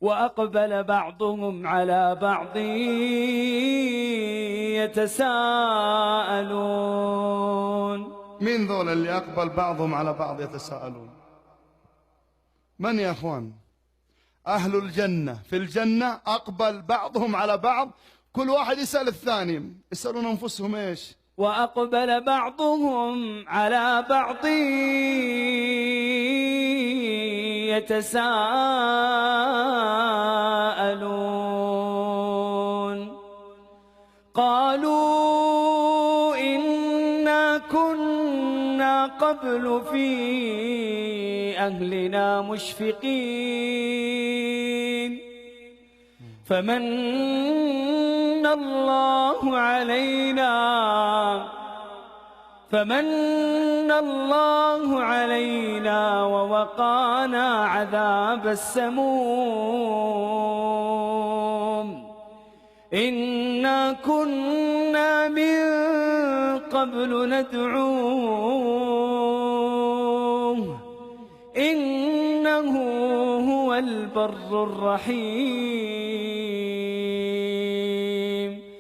وأقبل بعضهم على بعض يتساءلون. مين ذول اللي أقبل بعضهم على بعض يتساءلون؟ من يا أخوان؟ أهل الجنة في الجنة أقبل بعضهم على بعض، كل واحد يسأل الثاني، يسألون أنفسهم إيش؟ وأقبل بعضهم على بعض يتساءلون. قالوا إنا كنا قبل في أهلنا مشفقين فمن الله علينا ووقانا عذاب السموم إنا كنا من قبل ندعوه إنه هو البر الرحيم.